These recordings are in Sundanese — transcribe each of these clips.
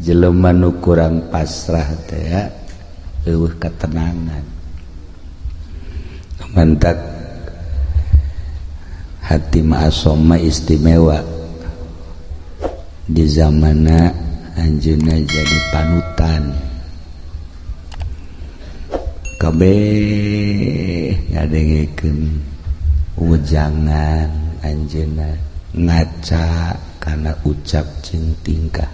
jelema nu kurang pasrah teh ya eueuh ketenangan. Mantak hati ma'asom istimewa di zamanna anjeunna jadi panutan kabeh ngadengkeun ujangan anjeunna ngaca kana ucap jeung tingkah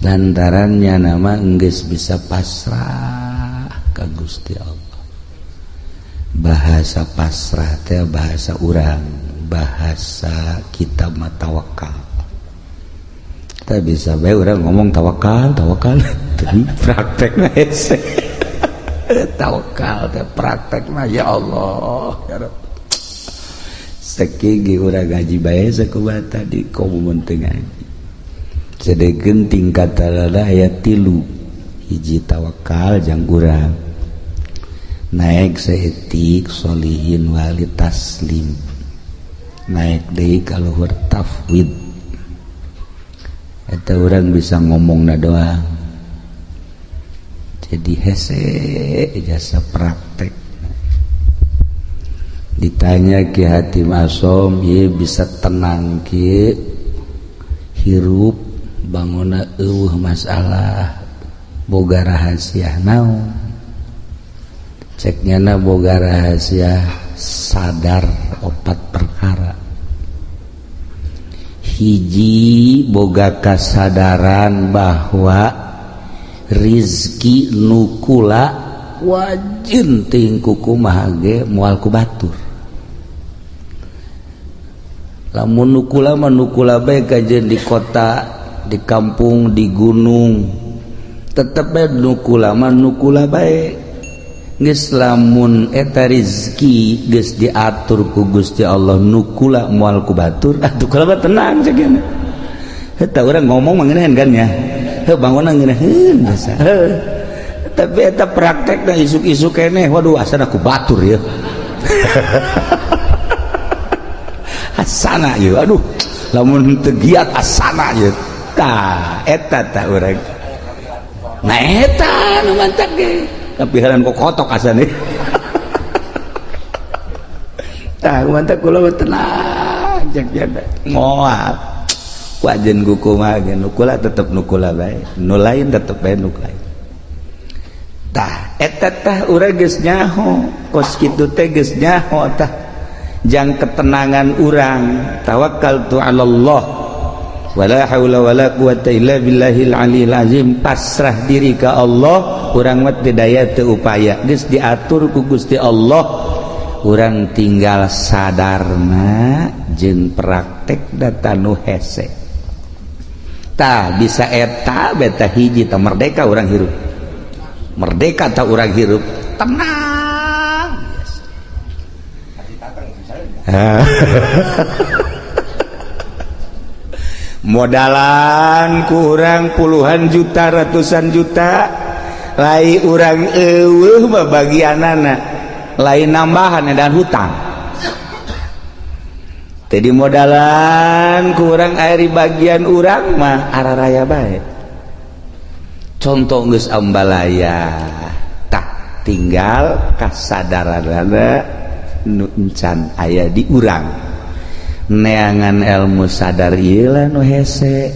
lantarannya nama enggeus bisa pasrah ka Gusti Allah. Bahasa pasrah teh bahasa urang, bahasa kita mah tawakal. Kita bisa bae urang ngomong tawakal praktekna hese. Tawakal teh praktekna ya Allah ya Rabb. Sakigi urang ngaji bae sakubata di komun teu ngaji. Sedegeun tingkatanna aya 3 hiji tawakal jang urang naik seetik solihin wali taslim naik deui ka luhur tafwid eta urang bisa ngomongna doang jadi hese jasa praktek ditanya Ki Hatim Asom ieu bisa tenang ki hirup banguna eueuh masalah boga rahasia naon ceknya boga rahasia sadar 4 perkara hiji boga kasadaran bahwa rizki nukula wajin ting kumaha ge moal ku batur lamun nukula mah nukula bae kajeun di kota di kampung di gunung tetep bae nukula mah nukula bae geus lamun eta rezeki geus diatur ku Gusti Allah nukula moal ku batur atuh kula mah tenang cegeuna eta urang ngomong mah ngeunaheun kan ya heuh bangunna ngeunaheun biasa tapi eta praktekna isuk-isuk keneh waduh asana ku batur ya asana ye aduh lamun teu giat asana ye tah eta tah urang nah eta nu mantap ge tapi heran kok kotok asane tah mantap kula tenang cek jada moal ku ajeun kumaha ge nukula tetep nukula bae nu lain tetep bae nu lain tah eta tah urang geus nyaho kos kitu teh geus nyaho tah jang ketenangan urang tawakkaltu 'alallah wala haula wala quwata illa billahil aliyil azim pasrah diri ka Allah urang mah teu daya teu upaya geus diatur ku Gusti Allah urang tinggal sadarna jeung praktek data nu hese tah bisa eta beta hiji tah merdeka urang hirup merdeka tah urang hirup tenang modalan kurang puluhan juta ratusan juta lai urang eueuh mah bagianana lain nambahan dan hutang jadi modalan kurang airi bagian urang mah araraya bae contoh geus ambalaya tah tinggal kasadaranana nu encan aya di urang neangan ilmu sadar ieu lah nu hese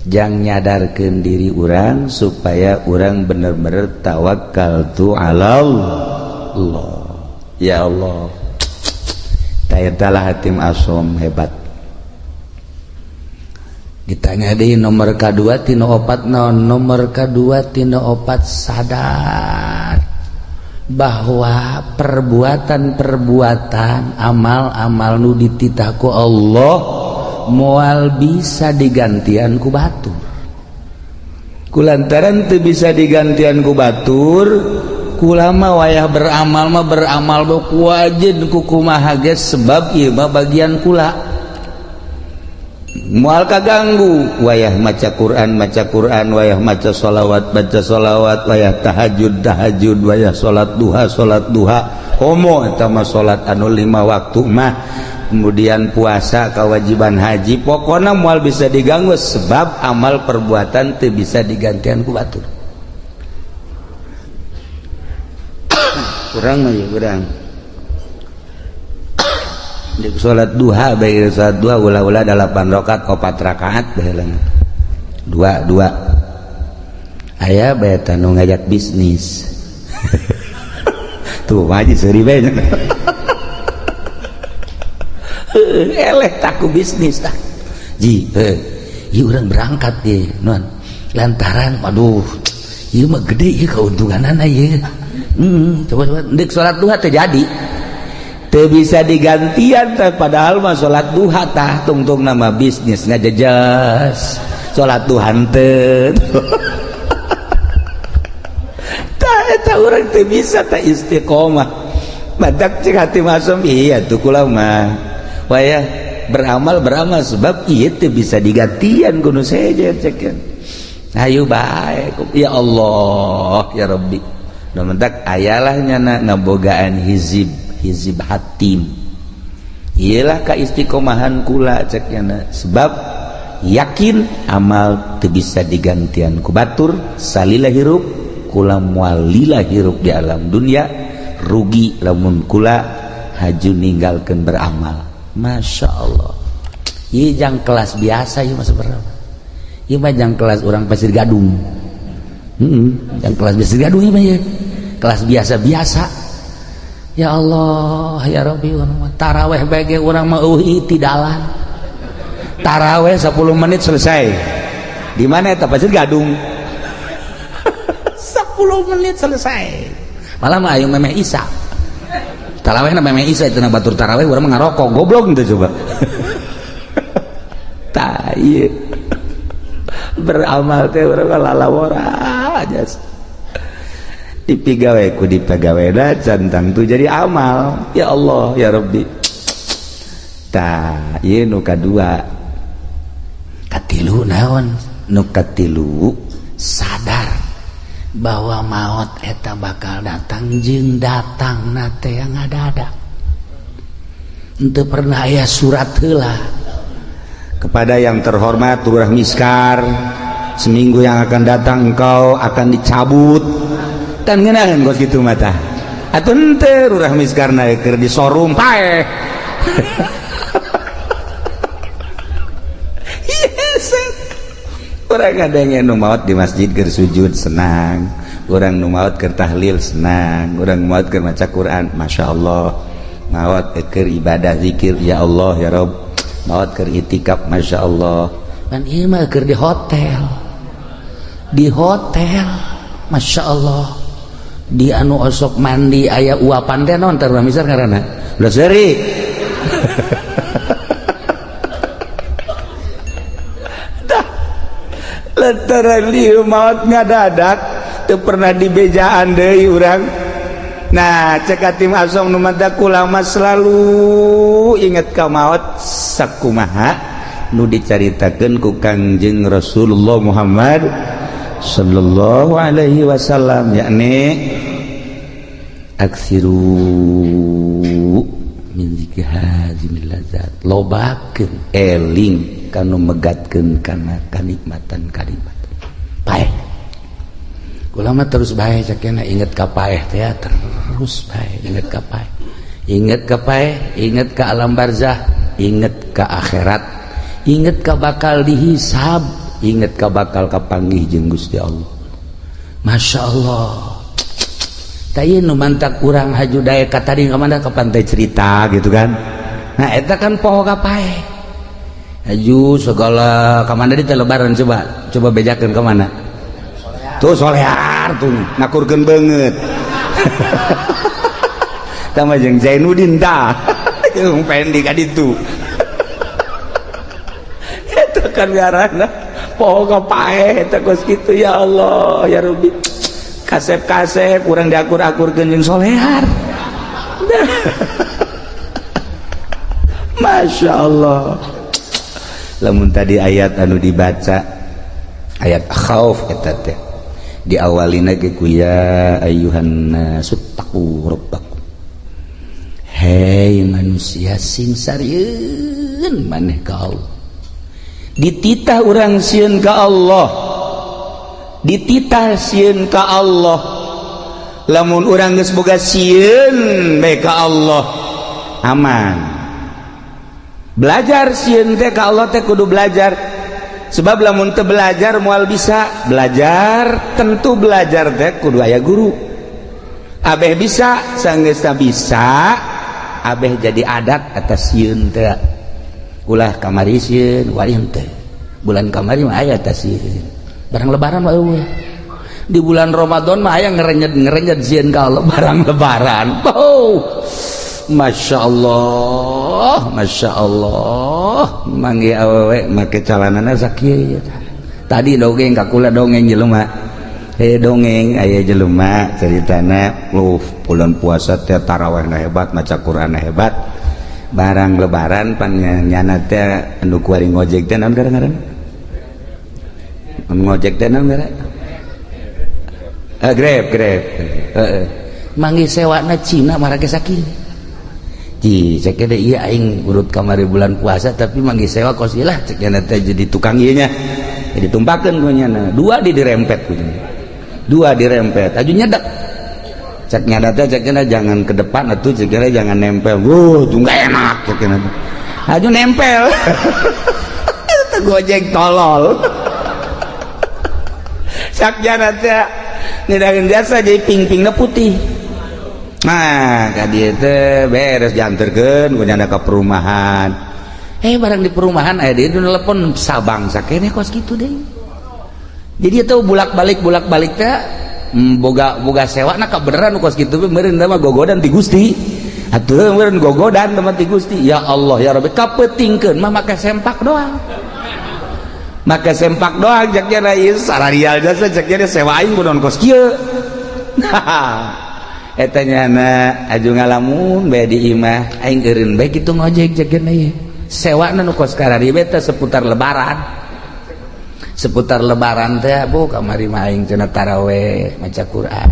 jang nyadarkeun diri urang supaya urang bener-bener tawakkaltu 'alallah ya Allah tayatalah Hatim Asom hebat ditanya deui nomor kadua tina opat naon nomor kadua tina opat sadar bahwa perbuatan-perbuatan amal-amal nu dititah ku Allah moal bisa digantian ku batur kulantaran teu bisa digantian ku batur kula mah wayah beramal mah beramal ku wajib ku kumaha ge sebab ieu mah bagian kula moal kaganggu wayah maca Quran wayah maca sholawat wayah tahajud wayah salat duha homo eta mah salat anu 5 waktu mah kemudian puasa kewajiban haji pokoknya moal bisa diganggu sebab amal perbuatan teu bisa digantian ku batur. Kurang mah ya kurang di salat duha bae salat duha ulah-ulah 8 rakaat 4 rakaat baheula dua aya bae tanu ngajak bisnis tuh maji seuri bae eleh taku bisnis tah ji ieu urang berangkat ye non lantaran aduh ieu mah gede ieu kauntunganana ieu coba ndek salat duha teh jadi teu bisa digantian teh padahal mah salat duha tah tungtung nama bisnis ngajejas salat duha teu tah eta urang teu bisa tah istiqomah badak cek hati masuk iya tuh kula mah wayah beramal sebab ieu teu bisa digantian kudu saja cek ayo bae ya Allah ya Rabbi mentak ayalah nyana ngabogaan hizib hatim iyalah kaistiqomahan kula cek nyana sebab yakin amal teu bisa digantian ku batur salila hirup kula moal lila hirup di alam dunia rugi lamun kula haju ninggalkeun beramal. Masya Allah ieu jang kelas biasa ieu mah sabarapa ieu mah jang kelas urang Pasir Gadung jang kelas Pasir Gadung ieu mah ieu kelas biasa-biasa ya Allah ya Rabbi taraweh bage urang mah eueuh tidalan taraweh 10 menit selesai di mana eta Pasir Gadung 10 menit selesai malah mah aya memeh Isa taraweh na memeh Isa itu na batur taraweh urang mah ngarokok goblok gitu coba tah ieu beramal teh urang lalawora aja dipigawe ku dipegawena cantang tu jadi amal ya Allah ya Rabbi tah ieu nu kadua katilu naon nu katilu sadar bahwa maut eta bakal datang jeung datangna teh ngadadak henteu pernah aya surat heula kepada yang terhormat Lurah Miskar seminggu yang akan datang engkau akan dicabut kan ngeunaheun kos kitu mah tah atuh henteu Lurah Miskarna keur di showroom paeh urang ngadenge nu maot di masjid keur sujud senang urang nu maot keur tahlil senang urang maot keur maca Quran masyaallah maot keur ibadah zikir ya Allah ya Rabb maot keur itikaf masyaallah kan ieu mah keur di hotel masyaallah di anu osok mandi aya uapan teh naon teh misal ngaranna udah seri dah lantaran lieu maot ngadadak teu pernah dibejaan deui urang nah cek atim asom nu manta kulama selalu inget ka maot sakumaha nu dicaritakeun ku Kangjeng Rasulullah Muhammad sallallahu alaihi wasallam yakni aksiru min zikri hazimil lazat lobakeun eling kanu megatkeun kana kanikmatan paeh ulama terus bae sakena inget ka paeh teh terus bae inget ka paeh inget ka alam barzah inget ka akhirat inget ka bakal dihisab inget ka bakal kapanggih jeung Gusti Allah. Masya Allah tadi nu mantak urang haju daya ka tadi kamana ka pantai cerita gitu kan nah eta kan poho ka paeh haju segala kamana di lebaran coba bejakeun ka mana tuh solear tuh ngakurkeun beungeut tama jeung Zainuddin tah jeung pendi ka ditu eta kan ngaranna poho ka paeh eta geus kitu ya Allah ya Rabbi kasep-kasep urang diakur-akurkeun jeung solear Masya Allah lamun tadi ayat anu dibaca ayat khauf eta teh diawalina ge ku ya ayyuhan nasu taqu rabbakum hei manusia sing sarieun maneh ka Allah dititah urang sieun ka Allah dititah sieun ka Allah lamun urang geus boga sieun bae ka Allah aman belajar sieun teh ka Allah teh kudu belajar sebab lamun teu belajar moal bisa belajar tentu belajar teh kudu aya guru abeh bisa sanggeus bisa abeh jadi adat atas sieun teh ulah kamari sieun wayang teh bulan kamari mah aya atas sieun barang lebaran mah eueuh di bulan Ramadan mah aya ngerenyet sieun ka Allah barang lebaran Masya Allah mangge awewe make calanana sakieu tadi dongeng kakula dongeng jelema dongeng aya jelema ceritana bulan puasa teh tarawihna hebat maca Qur'anna hebat barang lebaran pan nyana teh anu kuari ngojek teh naon ngaranna ngojek teh naon ngaranna Grab mangge sewana Cina marake sakieu cek ada iya aing urut kamari bulan puasa tapi manggi sewa kosilah cek teh jadi tukang ieu nya jadi tumpakeun ku nyana dua dirempet ku nya dua dirempet aju nyedek cek nyana teh cek jangan ke depan atuh cek jangan nempel tuh enggak enak cek aju nempel Gojek tolol cek nyana teh ngedakeun jasa jadi ping-pingna putih. Nah, kadieu teh beres dianterkeun ku nyana ka perumahan. Barang di perumahan aya dieu telepon sabang sakene kos kitu deui. Jadi eta bulak-balik teh boga sewana ka beneran kos kitu meureun mah gogodan ti Gusti. Atuh meureun gogodan teman ti Gusti. Ya Allah ya Rabbi kapetingkeun mah make sempak doang. Make sempak doang jak nyana ieu sararial jasa jak nyana sewa aing kudu kos kieu. Eta nyana aju ngalamun bae di imah aing eureun bae kitu ngojek jakeun ieu sewana nu kos karari bae teh seputar lebaran teh bu kamari mah aing cenah tarawih maca Quran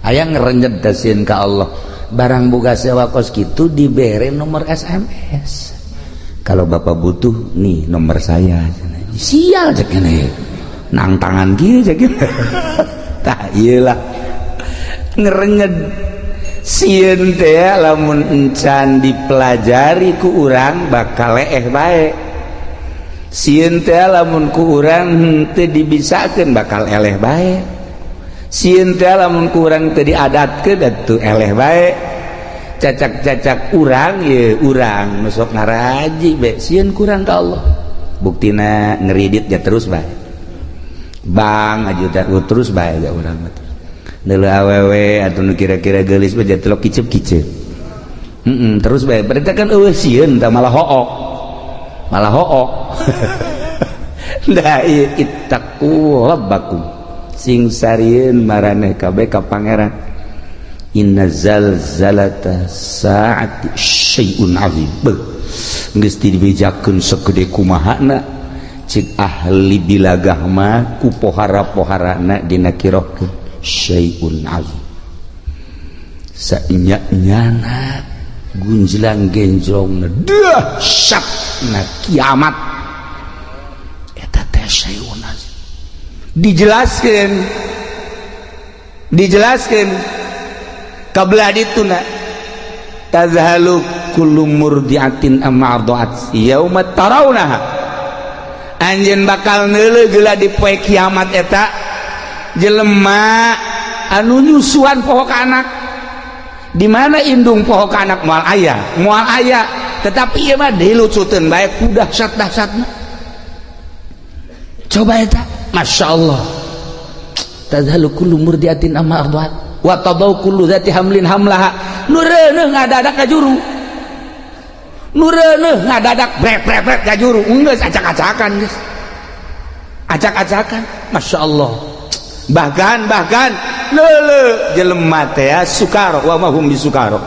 aya ngerenjet dasieun ka Allah barang boga sewa kos kitu dibere nomor SMS kalau bapak butuh nih nomor saya sial jakeun ieu nang tangan kieu jakeun tah ieu lah ngerenyed sieun teh lamun encan dipelajari ku urang bakal leeh bae sieun teh lamun ku urang teu dibisakeun bakal eleh bae sieun teh lamun ku urang teu diadatkeun atuh eleh bae cacak-cacak urang ye urang nu sok ngaraji bae sieun ku urang ka Allah buktina ngeridit ya terus bae bang ajudan terus bae ya urang mah neuleuh awewe atuh nu kira-kira geulis mah jatelok kicep-kicep terus bae berarti kan eueuh sieun tah malah hook da ieu ittaqu rabbakum sing sarieun maraneh kabeh ka pangeran inna zalzalata saati syai'un azim geus dibejakeun sagede kumahana cik ahli bilagah mah ku pohara-poharana dina kirokeun syai'un azim saenya-nyana gunjlang genjlongna dahsyatna kiamat eta teh syai'un azim dijelaskeun kabelah dituna tazhalu kullu murdiatin amma arda'at yauma tarawnaha anjeun bakal neuleuh geula di poe kiamat eta jelema anu nyusuan poho ka anak di mana indung poho ka anak moal aya tetapi ieu mah dilucuteun bae ku dahsyat-dahsyatna coba eta masyaallah tadhalu kullu murdiatin amma arda'at wa tadau kullu zati hamlin hamlaha nu reuneuh ngadadak ka juru nu reuneuh ngadadak brek ka juru geus acak-acakan geus acak-acakan masyaallah bahkan leuleuh jelema teh sukaro wa mahum bisukaro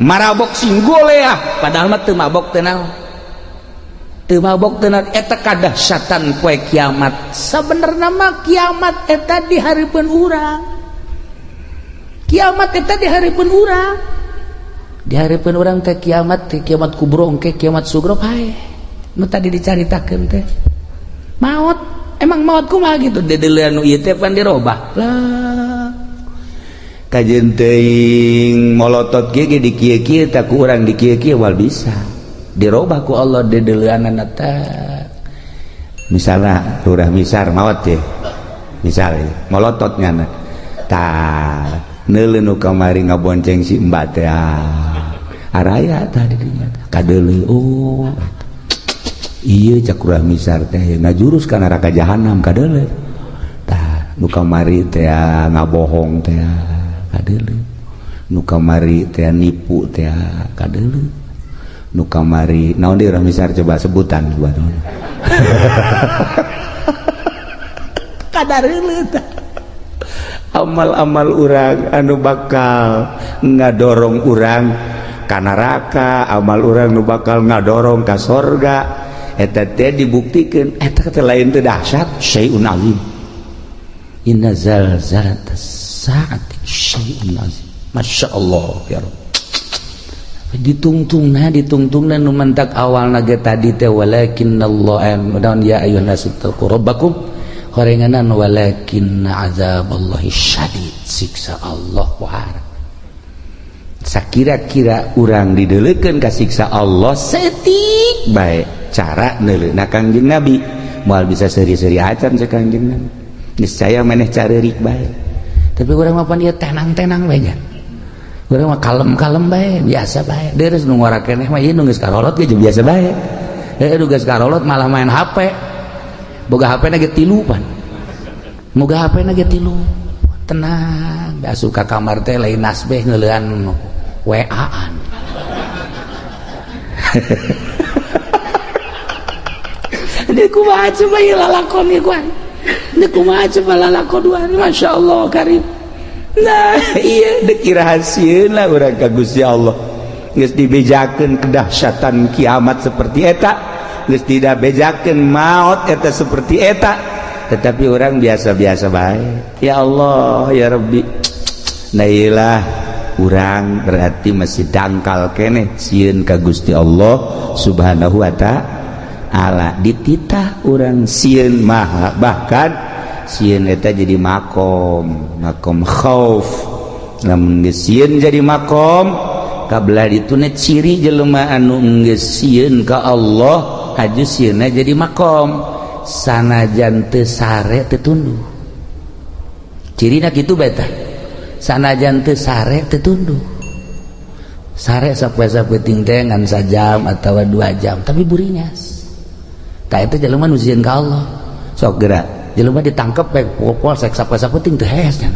marabok sing goleah padahal mah teu mabok teh naon eta kadahsyatan poe kiamat sabenerna mah kiamat eta di hareupeun urang dihareupeun urang teh kiamat kubro engke kiamat sugro pae nu tadi dicaritakeun teh maut. Emang maut kumaha gitu dedeulean nu ieu teh pan dirobah lah kajeun teuing molotot ge di kieu-kieu teh ku urang di kieu-kieu wal bisa dirobah ku Allah dedeuleunana teh. Misalnya urang misar maot teh misalnya molotot nyana tah neuleun nu kamari ngabonceng si mbak teh araya tah di dinya kadeuleu oh iya cak urang misar teh ngajurus ka neraka jahanam kadeuleu tah nu kamari teh ngabohong teh kadeuleu nu kamari teh nipu teh kadeuleu nu kamari naon deui urang misar coba sebutan buat kadareuleu tah amal-amal urang anu bakal ngadorong urang ka neraka, amal urang nu bakal ngadorong ka sorga eta teh dibuktikan eta teh lain teh dahsyat syai'un azim. Inna zalzalatas saati syai'un azim. Masyaallah ya Rabb. Ditungtungna nu mentak awalna ge tadi teh walakinnallaha mudan ya ayyuhan nasu taqu rabbakum horenganan walakinna azaballahi syadid siksa Allah wahar. Sakira-kira urang dideuleukeun ka siksa Allah setik bae cara neuleuna Kangjeng Nabi moal bisa seuri-seuri acan sa Kangjeng Nabi niscaya maneh careurik bae tapi urang mah pan ieu tenang-tenang bae nya urang mah kalem-kalem bae biasa bae deres nu ngora keneh mah ieu nu geus karolot ge biasa bae nu geus karolot malah main HP boga HP na ge 3 pan moga HP na ge 3 tenang da suka kamar teh lain nasbeh ngeuleuan WA-an dia kumaha coba ieu lalakon ieu kuan dia kumaha coba lalakoduan masyaallah karim. Nah iya dek irahasieun lah urang ka Gusti Allah geus dibejakeun kedahsyatan kiamat seperti eta geus tidak bejakeun maut eta seperti eta tetapi orang biasa-biasa baik ya Allah ya Rabbi nailah urang berarti masih dangkal keneh sieun ka Gusti Allah subhanahu wa ta'ala dititah urang sieun mah bahkan sieun eta jadi makom khauf lamun geus sieun jadi makom kabelah dituna ciri jelema anu geus sieun ka Allah aju sieunna jadi makom sanajan teu sare teu tunduh cirina kitu bae tah sanajan teu sare teu tunduh sare sapoe-sapoe teh ngan sajam atawa 2 jam tapi burinyas tah eta jelema nu sieun ka Allah sok geura jelema ditangkep bae polsek sapoe-sapoe ting teu hees nya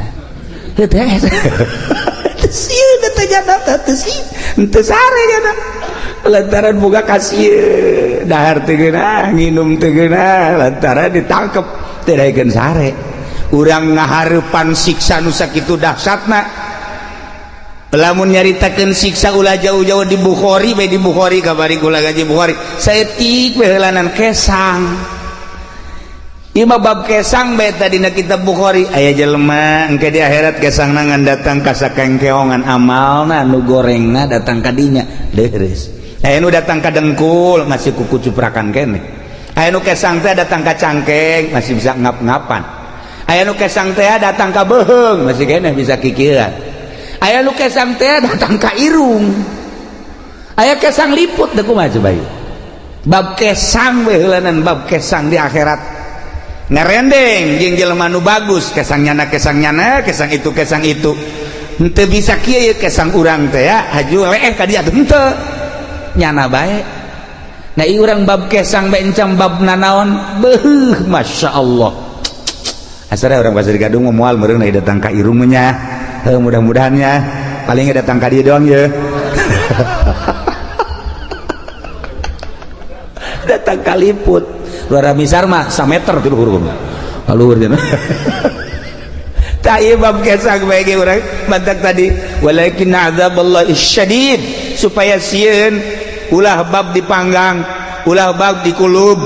teu hees teu sieun teh jana teu sieun teu sare jana lantaran boga kasih dahar teu geunah nginum teu geunah lantaran ditangkep teu daekeun sare urang ngahareupan siksa nu sakitu dahsyatna lamun nyaritakeun siksa ulah jauh-jauh di Bukhari bae di Bukhari kabari kula gaji Bukhari saeutik we heulanan kesang ieu mah bab kesang bae tadina kitab Bukhari aya jelema engke di akhirat kesangna ngan datang ka sakengkeongan amalna nu gorengna datang ka dinya deres aya nu datang ka dengkul masih kuku cuprakan keneh aya nu kesang teh datang ka cangkeng masih bisa ngap-ngapan aya nu kesang teh datang ka beuheung masih keneh bisa kikieuan aya nu kesang teh datang ka irung aya kesang liput teh kumaha coba ieu bab kesang we heulanan bab kesang di akhirat ngarendeng jeung jelema nu bagus kesangnyana kesang itu henteu bisa kieu kesang urang teh ya haju leeh ka dieu henteu nyana bae nah ieu urang bab kesang bae encam bab nanaon beuh masyaallah asara urang Pasir Gadung moal meureun datang ka irung nya mudah-mudahan nya paling datang ka dieu doang ye datang ka liput luar misar mah 1 meter ti luhur luhur cenah tah ieu bab kesang bae ge urang mantak tadi walakin azaballahi syadid supaya sieun ulah bab dipanggang ulah bab dikulub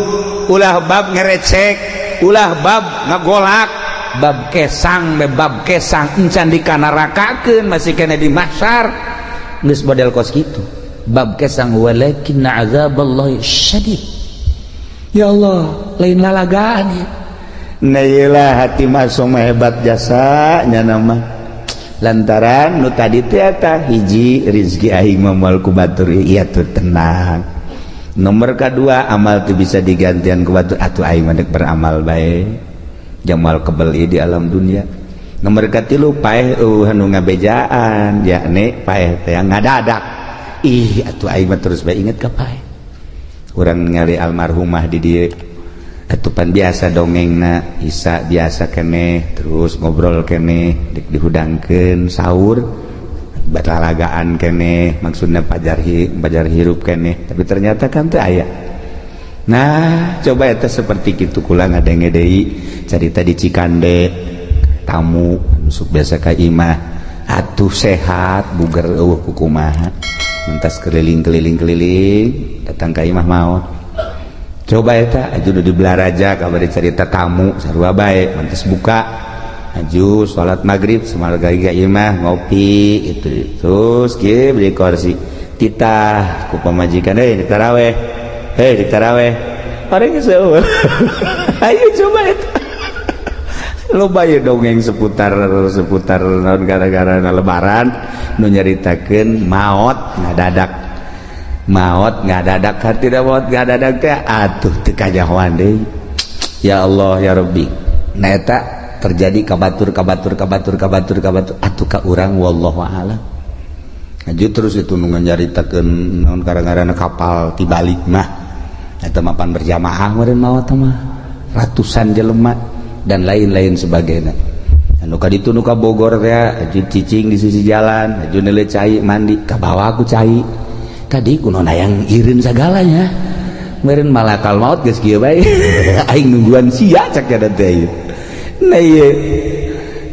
ulah bab ngerecek ulah bab ngagolak bab kesang encan dikanarakakeun masih kena di mahsyar geus model kos kitu bab kesang walakinna azaballahi syadid. Ya Allah lain lalagaan ya. Nah iyalah hati masuk hebat jasanya nama lantaran nu tadi teh eta hiji rezeki aing moal ku batur iya tuh tenang. Nomor kedua amal teu bisa digantian ku batur atuh aing mah beramal bae jamal kebeli di alam dunia. Nomor katilu paeh anu ngabejaan yakni paeh teh ngadadak ih atuh aing mah terus bae inget ka paeh urang ningali almarhumah di dieu atuh pan biasa dongengna Isa biasa keneh terus ngobrol keneh dik dihudangkeun sahur balalagaan keneh maksudna pajar hirup keneh tapi ternyata kan teu aya. Nah coba eta seperti kitu kula ngadenge deui carita di Cikande tamu nusuk biasa ka imah atuh sehat buger eueuh kumaha mentas keliling datang ka imah maot coba eta aju di belaraja kabari carita tamu sarua bae mentas buka aju salat maghrib samarga ka imah ngopi itu terus kieu beli kursi titah ku pamajikan di taraweh di taraweh pareng geus eueuh ayo coba eta loba ya dongeng seputar naon gara-gara lebaran nu nyaritakeun maot ngadadak tidak maot ngadadak teh atuh teu kajahoan deui. Ya Allah ya Rabbi nah eta terjadi kabatur atuh ka urang wallahu a'lam. Aju terus itu nu nyaritakeun naon gara-garana kapal tibalik mah eta mapan berjamaah meureun maot mah ratusan jelema dan lain-lain sebagainya. Anu kaditu nu ka Bogor teh aju cicing di sisi jalan, aju neuleuh cai mandi ka bawah ku cai. Tadi kunaon hayang ireun sagalanya. Meureun malakal maut geus kieu bae. Aing nungguan sia cak ada teh. Nah ieu.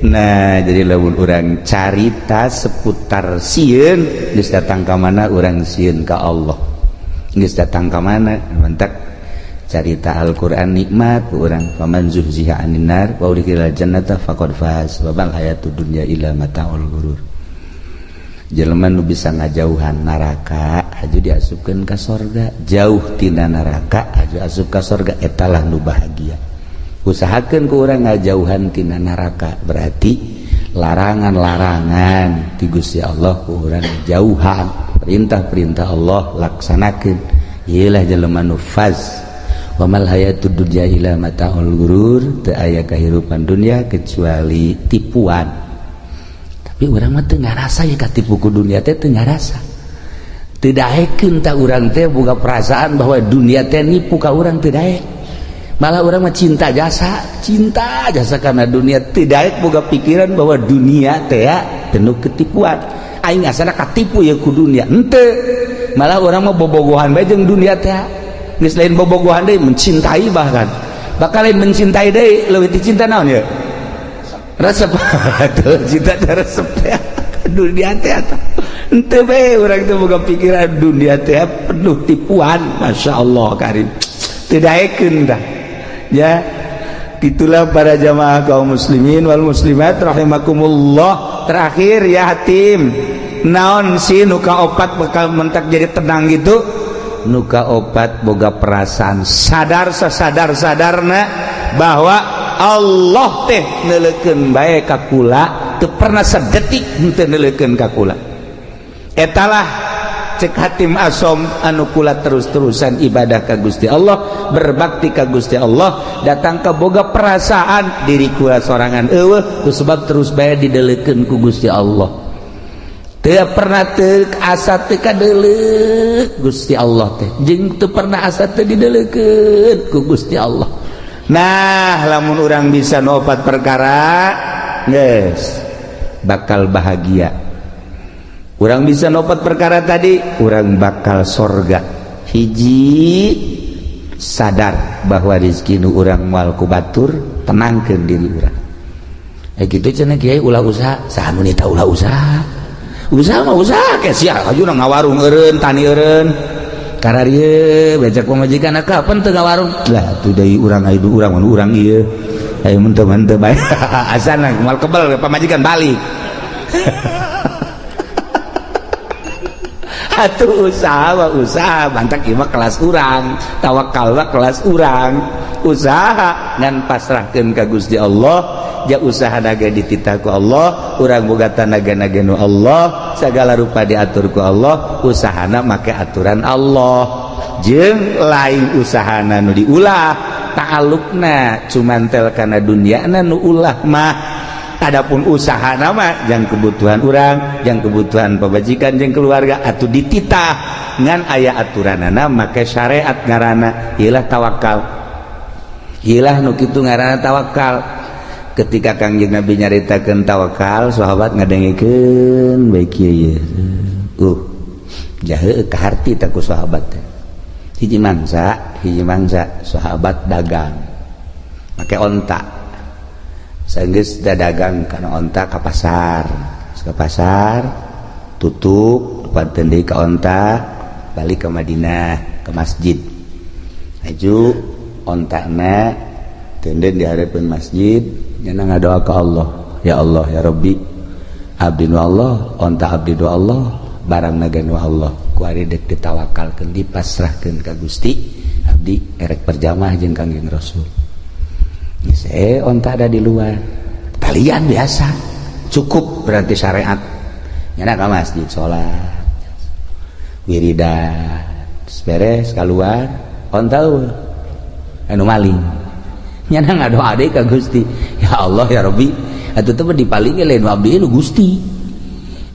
Nah, jadi lamun urang carita seputar sieun geus datang ka mana urang sieun ka Allah. Geus datang ka mana mentak carita Al-Quran nikmat orang faman zuhziha 'anil nar wa udkhilal jannata faqad faz wa mal hayatud dunya illa mata'ul ghurur. Jelema nu bisa ngajauhan neraka aju diasupkeun ka sorga, jauh tina neraka aju asup ka sorga etalah nu bahagia. Usahakeun ku urang ngajauhan tina neraka berarti larangan-larangan ti Gusti Allah ku urang jauhan, perintah-perintah Allah laksanakeun. Ieulah jelema nu faz. Wa mal hayatud dunya illa mata'ul ghurur, teu aya kahirupan dunia kecuali tipuan. Tapi urang mah teu ngarasa ya katipu ku dunia teh teu ngarasa. Teu daekeun ta urang teh boga perasaan bahwa dunia teh nipu ka urang teu daek. Malah urang mah cinta jasa kana dunia teu daek boga pikiran bahwa dunia teh penuh ketipuan. Aing asana katipu ya ku dunia. Henteu. Malah urang mah bobogohan bae jeung dunia teh. Geus lain bobogohan deui mencintai bahkan bakal lain mencintai deui leuwih ti cinta naon ya resep atuh cinta teh resep teh dunia teh eta henteu bae urang teh boga pikiran dunia teh penuh tipuan masyaallah karim teu daekeun dah ya. Itulah para jamaah kaum muslimin wal muslimat rahimakumullah. Terakhir ya hatim naon si nuka opat bakal mentak jadi tenang gitu nuka opat boga perasaan sadar sadarna bahwa Allah teh neuleukeun bae ka kula teu pernah sadetik henteu neuleukeun ka kula. Etalah cek hatim asom anu kula terus-terusan ibadah ka Gusti Allah, berbakti ka Gusti Allah, datang ka boga perasaan diri kula sorangan eueuh kusebab terus bae dideuleukeun ku Gusti Allah. Teu pernah teu asa teu kadeuleuh Gusti Allah teh jeung teu pernah asa teu dideuleukeun ku Gusti Allah. Nah lamun urang bisa nopat perkara geus bakal bahagia. Urang bisa nopat perkara tadi urang bakal sorga. Hiji sadar bahwa rezeki nu urang moal ku batur tenangkeun diri urang. Kitu cenah kiai ulah usaha saha nu nita ulah usaha mah usaha ke sia ajuna ngawarung eureun tani eureun kararieu becak pamajikan kapan teu ngawarung lah tu deui urang aya urang mun urang ieu aya mun teu bae asana moal kebal pamajikan balik atuh usaha bantak ieu mah kelas urang, tawakal mah kelas urang. Usaha ngan pasrahkeun ka Gusti Allah, ja usaha naga dititah ku Allah, urang boga tanaga-naga nu Allah, sagala rupa diatur ku Allah, usahana make aturan Allah. Jeung lain usahana nu diulah, ta'alluqna cumantel kana dunyana nu ulah mah. Adapun usaha nama yang kebutuhan orang, yang kebutuhan pemajikan, yang keluarga atuh dititah ngan aya aturanana make syariat ngaranna ieulah tawakal. Ieulah nu kitu ngaranna tawakal. Ketika Kangjeng Nabi nyaritakeun tawakal, sahabat ngadengikeun bae kieu ye. Jahe ka harti ta ku sahabat teh. Hiji mangsa sahabat dagang make onta. Saenggeus dagang kana onta ka pasar tutup depan deui ka onta balik ke Madinah ke masjid aju ontana tenden di hareupeun masjid nyana ngadoa ka Allah ya Rabbi abdi nu Allah onta abdi nu Allah barang naga nu Allah kuari dek ditawakalkeun dipasrahkeun ka Gusti abdi erek perjamaah jeung Kangjeng Rasul. Onta ada di luar talian biasa cukup berarti syariat nyana ka masjid sholat wiridan beres keluar onta anu maling nyana ngadoa deui ka Gusti ya Allah ya Rabbi atuh teh dipalingi lain abdi nu Gusti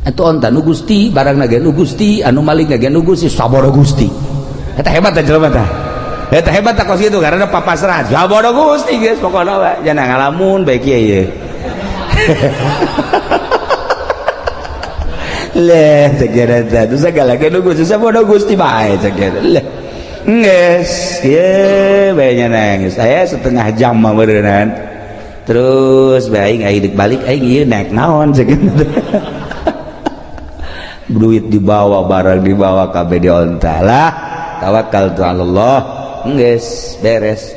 atuh onta nu Gusti barang na ge nu Gusti anu maling ge nu Gusti saboro Gusti eta hebat teh jelema teh. Eta hebat tak kos itu karena papasrah. Sabodo Gusti geus pokona we. Jangan ngalamun bae kieu ye. Leh segera teh segala ke Gusti sabodo Gusti bae segera. Leh. Geus kieu bae nyanang. Saya setengah jam mah beureunan. Terus bae aing balik aing ieu naik naon segera. Duit dibawa, barang dibawa kabeh di onta lah. Tawakkaltu 'ala Allah. Enggeus beres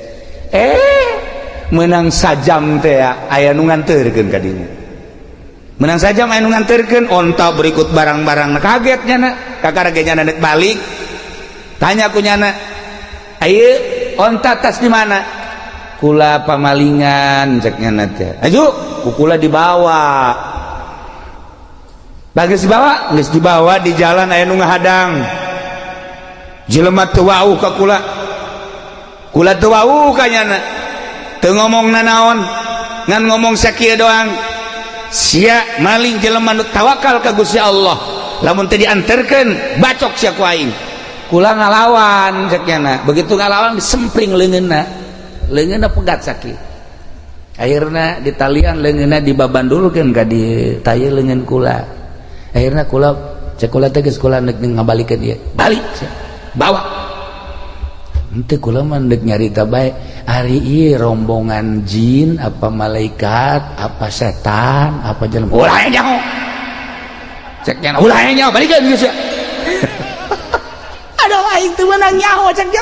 menang sajam teh aya nu nganterkeun ka dinya menang sajam aya nu nganterkeun onta berikut barang-barang kaget nyana kakarage nyana nek balik tanya ku nyana ayeuna onta tas di mana kula pamalingan cek nyana teh aju kula dibawa bageus dibawa geus dibawa di jalan aya nu ngahadang jelema teu wauh ka kula teu wauh ka nyana teu ngomongna naon ngan ngomong sakieu doang sia maling jelema nu tawakal ka Gusti Allah lamun teu dianterkeun bacok sia ku aing kula ngalawan cek nyana begitu ngalawan disempring leungeunna pegat sakit akhirna di talian leungeunna dibabandulkeun ka di tayeu leungeun kula akhirna kula cek kula teh geus kula neuk ngabalikeun ieu balik bawa ente kula mandek nyarita bae hari ieu rombongan jin apa malaikat apa setan apa jelema ulah nyaho cek nya ulah nyaho balikeun geus ya aduh aing teu meunang nyaho cek nya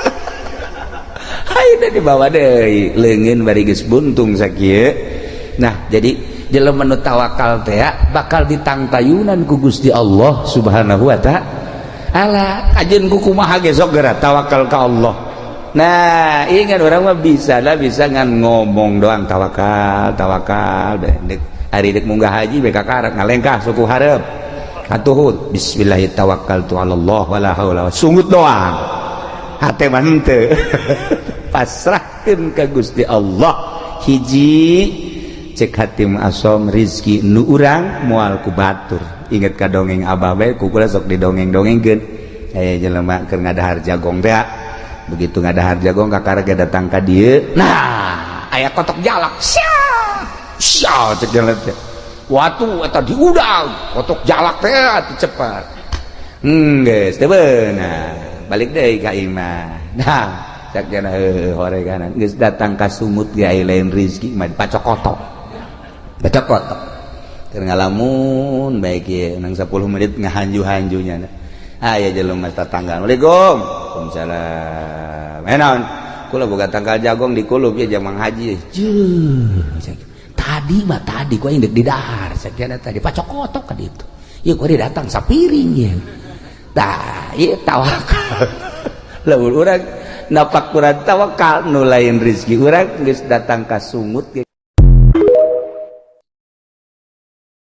ayeuna dibawa deui leungeun bari geus buntung sakieu nah jadi jelema nu tawakal teh bakal ditangtayunan ku Gusti Allah Subhanahu wa ta'ala ajeun ku kumaha ge sok geura tawakal ka Allah. Nah, ingat orang mah bisa ngan ngomong doang tawakal dek hari dek munggah haji beka karak ngalengkah suku hareup atuhud bismillahirrahmanirrahim tawakkaltu 'ala Allah wala haula sungut doang hate mah henteu pasrahkeun ka Gusti Allah hiji cek hatim asom rizki nu urang moal ku batur inget ka dongeng abah bae ku kula sok didongeng-dongengkeun aya jelema keur ngadahar jagong teh begitu ngadahar jagong kakarage datang ka dieu nah aya kotok jalak sia cek jalan teh watu eta diudang kotok jalak teh atuh cepat geus teu beunah balik deui ka imah nah cek jana horeganan geus datang ka sumut ge aya lain rezeki mah pacokotok keur ngalamun bae kieu nang 10 menit ngahanju-hanjunya aya jelema tatangga Assalamualaikum waalaikumsalam naon kula boga tanggal jagong di kulup ya jamang haji tadi ku aing deuk di dahar sakieu tadi pacokotok ka ditu ieu ku datang sapiring ya tah ieu tawakal lamun urang napak kurang tawakal nu lain rezeki urang geus datang ka sungut